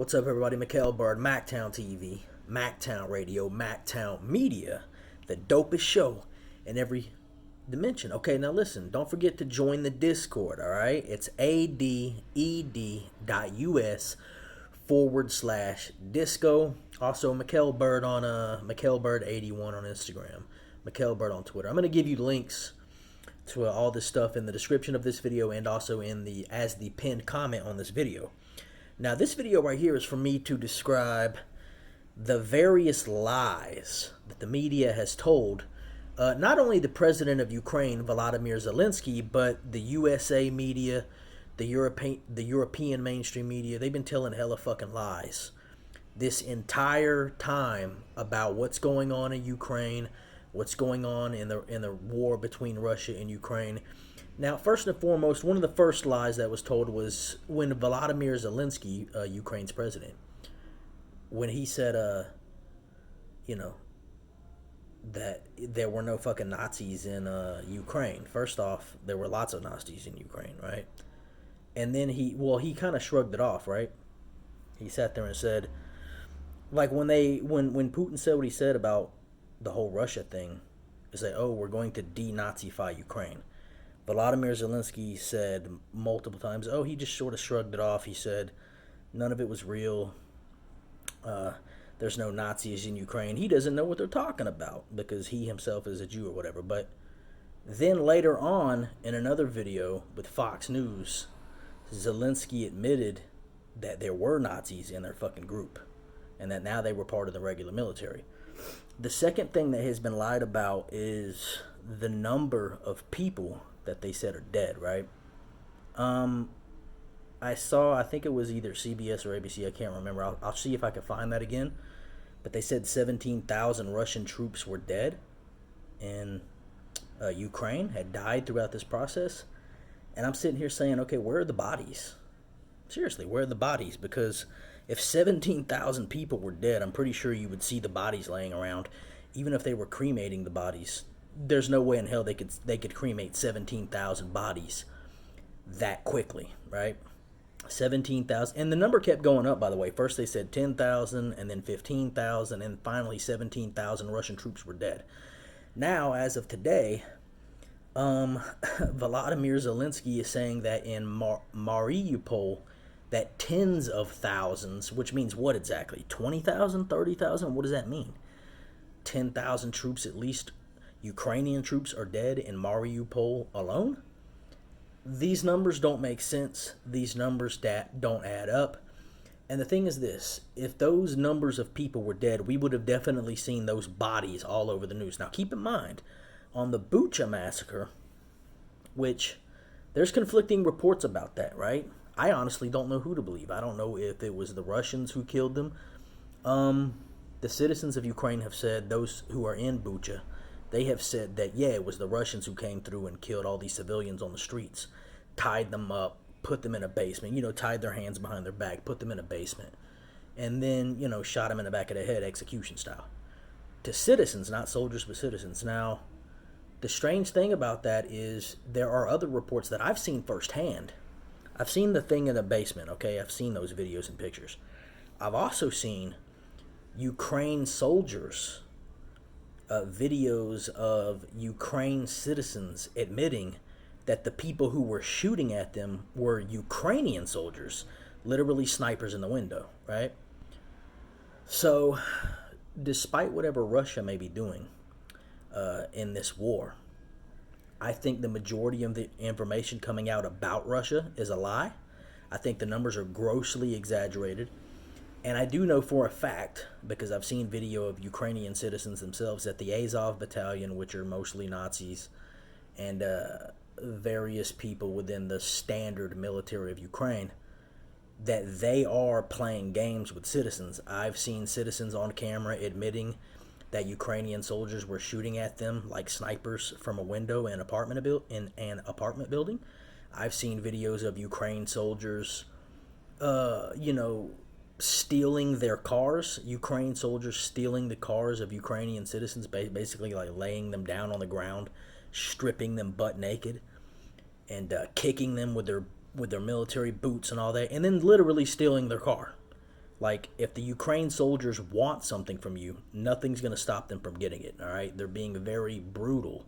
What's up, everybody? Mikhail Bird, MacTown TV, MacTown Radio, MacTown Media, the dopest show in every dimension. Okay, now listen, don't forget to join the Discord, all right? It's aded.us/disco. Also, Mikhail Bird on Mikhail Bird 81 on Instagram, Mikhail Bird on Twitter. I'm going to give you links to all this stuff in the description of this video and also in the as the pinned comment on this video. Now, this video right here is for me to describe the various lies that the media has told not only the president of Ukraine, Volodymyr Zelensky, but the USA media, the European mainstream media. They've been telling hella fucking lies this entire time about what's going on in Ukraine, what's going on in the war between Russia and Ukraine. Now, first and foremost, one of the first lies that was told was when Volodymyr Zelensky, Ukraine's president, when he said, that there were no fucking Nazis in Ukraine. First off, there were lots of Nazis in Ukraine, right? And then he kind of shrugged it off, right? He sat there and said, like when Putin said what he said about the whole Russia thing, is like, oh, we're going to denazify Ukraine. Volodymyr Zelensky said multiple times, oh, he just sort of shrugged it off. He said none of it was real. There's no Nazis in Ukraine. He doesn't know what they're talking about because he himself is a Jew or whatever. But then later on, in another video with Fox News, Zelensky admitted that there were Nazis in their fucking group and that now they were part of the regular military. The second thing that has been lied about is the number of people that they said are dead, right? I think it was either CBS or ABC, I can't remember. I'll see if I can find that again. But they said 17,000 Russian troops were dead in Ukraine, had died throughout this process. And I'm sitting here saying, okay, where are the bodies? Seriously, where are the bodies? Because if 17,000 people were dead, I'm pretty sure you would see the bodies laying around. Even if they were cremating the bodies, there's no way in hell they could cremate 17,000 bodies that quickly, right? 17,000, and the number kept going up, by the way. First they said 10,000, and then 15,000, and finally 17,000 Russian troops were dead. Now, as of today, Volodymyr Zelensky is saying that in Mariupol, that tens of thousands, which means what exactly? 20,000, 30,000? What does that mean? 10,000 troops at least, Ukrainian troops are dead in Mariupol alone? These numbers don't make sense. These numbers don't add up. And the thing is this, if those numbers of people were dead, we would have definitely seen those bodies all over the news. Now keep in mind, on the Bucha massacre, which there's conflicting reports about that, right? I honestly don't know who to believe. I don't know if it was the Russians who killed them. The citizens of Ukraine have said, those who are in Bucha, they have said that, yeah, it was the Russians who came through and killed all these civilians on the streets, tied them up, put them in a basement, tied their hands behind their back, put them in a basement, and then, shot them in the back of the head, execution style. To citizens, not soldiers, but citizens. Now, the strange thing about that is there are other reports that I've seen firsthand. I've seen the thing in the basement, okay? I've seen those videos and pictures. I've also seen Ukraine soldiers, videos of Ukraine citizens admitting that the people who were shooting at them were Ukrainian soldiers, literally snipers in the window, right? So, despite whatever Russia may be doing in this war, I think the majority of the information coming out about Russia is a lie. I think the numbers are grossly exaggerated. And I do know for a fact, because I've seen video of Ukrainian citizens themselves, that the Azov battalion, which are mostly Nazis, and various people within the standard military of Ukraine, that they are playing games with citizens. I've seen citizens on camera admitting that Ukrainian soldiers were shooting at them like snipers from a window in an apartment building. I've seen videos of Ukraine soldiers, stealing their cars. Ukraine soldiers stealing the cars of Ukrainian citizens, basically like laying them down on the ground, stripping them butt naked, and kicking them with their military boots and all that, and then literally stealing their car. Like, if the Ukraine soldiers want something from you, nothing's going to stop them from getting it, all right? They're being very brutal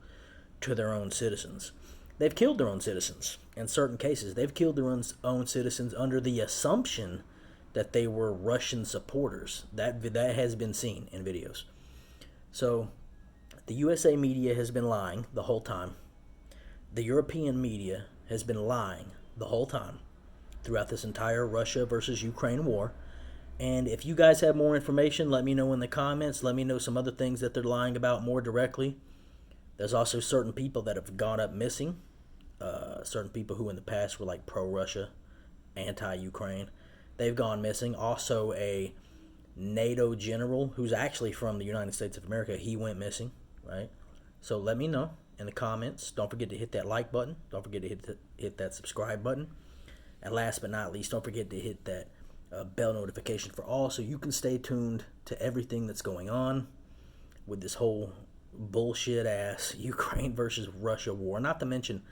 to their own citizens. They've killed their own citizens. In certain cases, they've killed their own citizens under the assumption that they were Russian supporters. That has been seen in videos. So, the USA media has been lying the whole time. The European media has been lying the whole time throughout this entire Russia versus Ukraine war. And if you guys have more information, let me know in the comments. Let me know some other things that they're lying about more directly. There's also certain people that have gone up missing. Certain people who in the past were like pro-Russia, anti-Ukraine. They've gone missing. Also a NATO general who's actually from the United States of America, he went missing, right? So let me know in the comments. Don't forget to hit that like button. Don't forget to hit that subscribe button. And last but not least, don't forget to hit that bell notification for all so you can stay tuned to everything that's going on with this whole bullshit ass Ukraine versus Russia war. Not to mention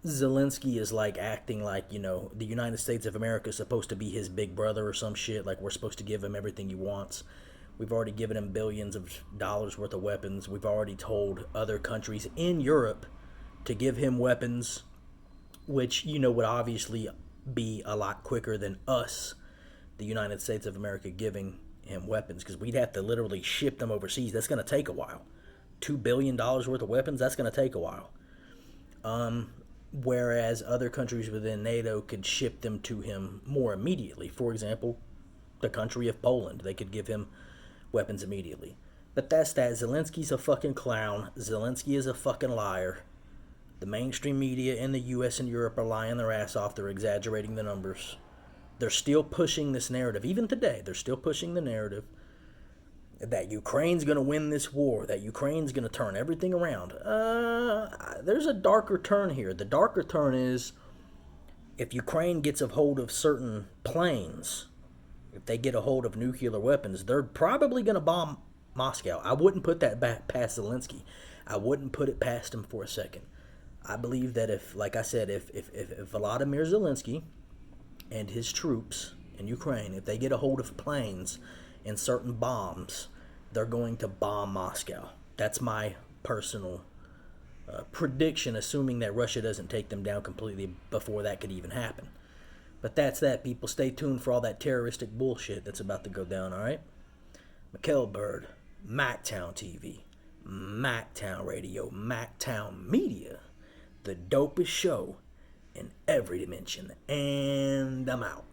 Zelensky is like acting like, the United States of America is supposed to be his big brother or some shit. Like, we're supposed to give him everything he wants. We've already given him billions of dollars worth of weapons. We've already told other countries in Europe to give him weapons, which, would obviously be a lot quicker than us, the United States of America, giving him weapons, because we'd have to literally ship them overseas. That's going to take a while. $2 billion worth of weapons, that's going to take a while. Whereas other countries within NATO could ship them to him more immediately. For example, the country of Poland, they could give him weapons immediately. But that's that. Zelensky's a fucking clown. Zelensky is a fucking liar. The mainstream media in the US and Europe are lying their ass off. They're exaggerating the numbers. They're still pushing this narrative. Even today, they're still pushing the narrative that Ukraine's going to win this war, that Ukraine's going to turn everything around. There's a darker turn here. The darker turn is if Ukraine gets a hold of certain planes, if they get a hold of nuclear weapons, they're probably going to bomb Moscow. I wouldn't put that back past Zelensky. I wouldn't put it past him for a second. I believe that if Volodymyr Zelensky and his troops in Ukraine, if they get a hold of planes and certain bombs, they're going to bomb Moscow. That's my personal prediction, assuming that Russia doesn't take them down completely before that could even happen. But that's that, people. Stay tuned for all that terroristic bullshit that's about to go down, all right? Mikkel Bird, MacTown TV, MacTown Radio, MacTown Media, the dopest show in every dimension. And I'm out.